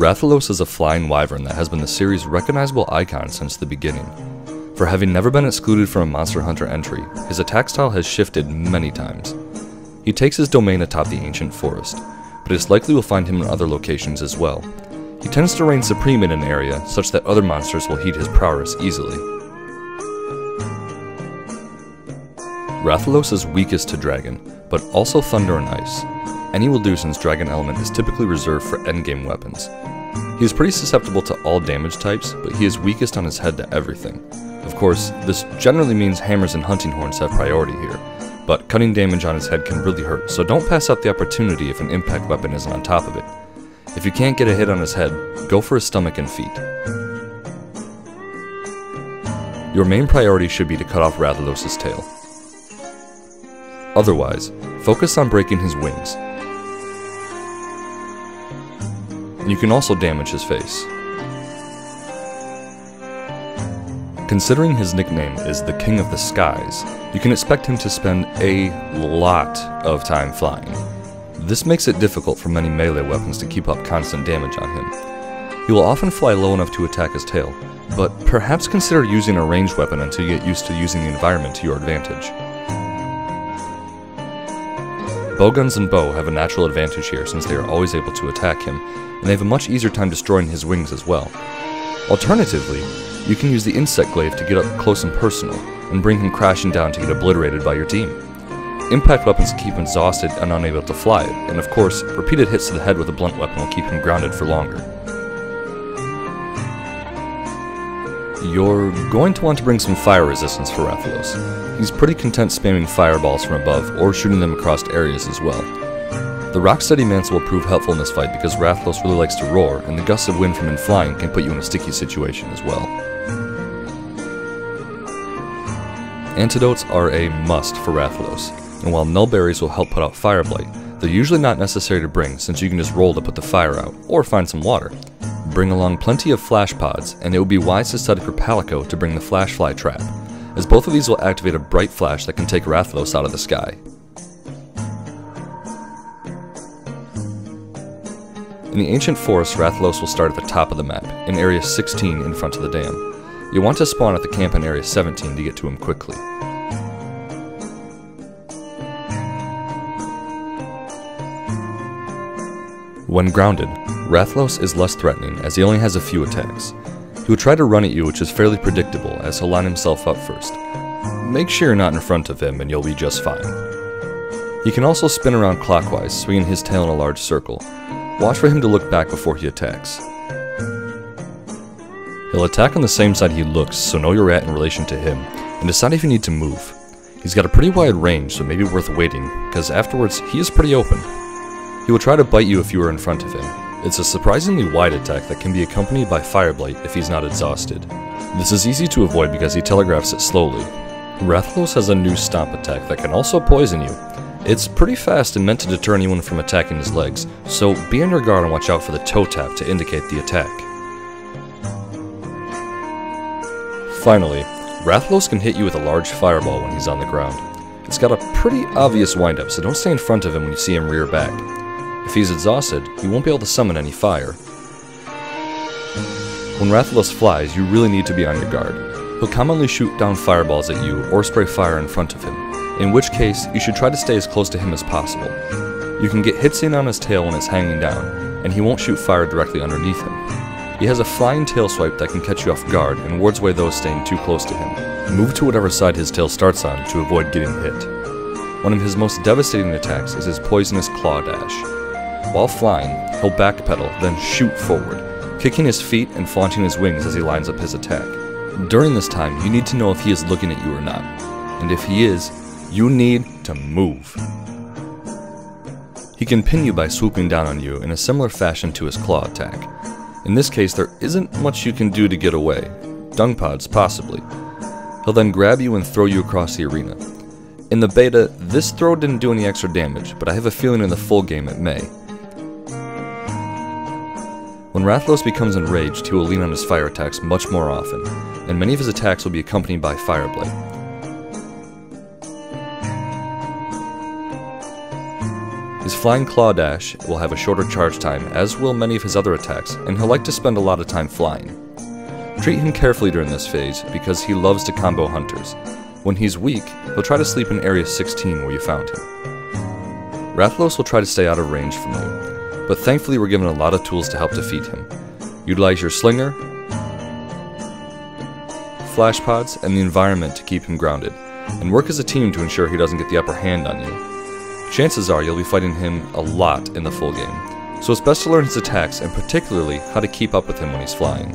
Rathalos is a flying wyvern that has been the series' recognizable icon since the beginning. For having never been excluded from a Monster Hunter entry, his attack style has shifted many times. He takes his domain atop the ancient forest, but it's likely we'll find him in other locations as well. He tends to reign supreme in an area, such that other monsters will heed his prowess easily. Rathalos is weakest to dragon, but also thunder and ice. Any will do since dragon element is typically reserved for endgame weapons. He is pretty susceptible to all damage types, but he is weakest on his head to everything. Of course, this generally means hammers and hunting horns have priority here, but cutting damage on his head can really hurt, so don't pass up the opportunity if an impact weapon isn't on top of it. If you can't get a hit on his head, go for his stomach and feet. Your main priority should be to cut off Rathalos' tail. Otherwise, focus on breaking his wings. And you can also damage his face. Considering his nickname is the King of the Skies, you can expect him to spend a lot of time flying. This makes it difficult for many melee weapons to keep up constant damage on him. He will often fly low enough to attack his tail, but perhaps consider using a ranged weapon until you get used to using the environment to your advantage. Bowguns and bow have a natural advantage here since they are always able to attack him, and they have a much easier time destroying his wings as well. Alternatively, you can use the insect glaive to get up close and personal, and bring him crashing down to get obliterated by your team. Impact weapons keep him exhausted and unable to fly, and of course, repeated hits to the head with a blunt weapon will keep him grounded for longer. You're going to want to bring some fire resistance for Rathalos. He's pretty content spamming fireballs from above, or shooting them across areas as well. The Rocksteady Mantle will prove helpful in this fight because Rathalos really likes to roar, and the gusts of wind from him flying can put you in a sticky situation as well. Antidotes are a must for Rathalos, and while nullberries will help put out Fireblight, they're usually not necessary to bring since you can just roll to put the fire out, or find some water. Bring along plenty of flash pods, and it would be wise to study for Palico to bring the flash fly trap, as both of these will activate a bright flash that can take Rathalos out of the sky. In the ancient forest, Rathalos will start at the top of the map, in Area 16 in front of the dam. You'll want to spawn at the camp in Area 17 to get to him quickly. When grounded, Rathalos is less threatening as he only has a few attacks. He will try to run at you, which is fairly predictable as he'll line himself up first. Make sure you're not in front of him and you'll be just fine. He can also spin around clockwise, swinging his tail in a large circle. Watch for him to look back before he attacks. He'll attack on the same side he looks, so know you're at in relation to him, and decide if you need to move. He's got a pretty wide range, so maybe worth waiting, because afterwards he is pretty open. He will try to bite you if you are in front of him. It's a surprisingly wide attack that can be accompanied by Fireblight if he's not exhausted. This is easy to avoid because he telegraphs it slowly. Rathalos has a new stomp attack that can also poison you. It's pretty fast and meant to deter anyone from attacking his legs, so be on your guard and watch out for the toe tap to indicate the attack. Finally, Rathalos can hit you with a large fireball when he's on the ground. It's got a pretty obvious windup, so don't stay in front of him when you see him rear back. If he's exhausted, he won't be able to summon any fire. When Rathalos flies, you really need to be on your guard. He'll commonly shoot down fireballs at you or spray fire in front of him, in which case you should try to stay as close to him as possible. You can get hits in on his tail when it's hanging down, and he won't shoot fire directly underneath him. He has a flying tail swipe that can catch you off guard and wards away those staying too close to him. Move to whatever side his tail starts on to avoid getting hit. One of his most devastating attacks is his poisonous claw dash. While flying, he'll backpedal, then shoot forward, kicking his feet and flaunting his wings as he lines up his attack. During this time, you need to know if he is looking at you or not, and if he is, you need to move. He can pin you by swooping down on you in a similar fashion to his claw attack. In this case, there isn't much you can do to get away. Dung pods, possibly. He'll then grab you and throw you across the arena. In the beta, this throw didn't do any extra damage, but I have a feeling in the full game it may. When Rathalos becomes enraged, he will lean on his fire attacks much more often, and many of his attacks will be accompanied by Fireblight. His flying claw dash will have a shorter charge time, as will many of his other attacks, and he'll like to spend a lot of time flying. Treat him carefully during this phase, because he loves to combo hunters. When he's weak, he'll try to sleep in Area 16 where you found him. Rathalos will try to stay out of range from you, but thankfully we're given a lot of tools to help defeat him. Utilize your slinger, flash pods, and the environment to keep him grounded, and work as a team to ensure he doesn't get the upper hand on you. Chances are you'll be fighting him a lot in the full game, so it's best to learn his attacks and particularly how to keep up with him when he's flying.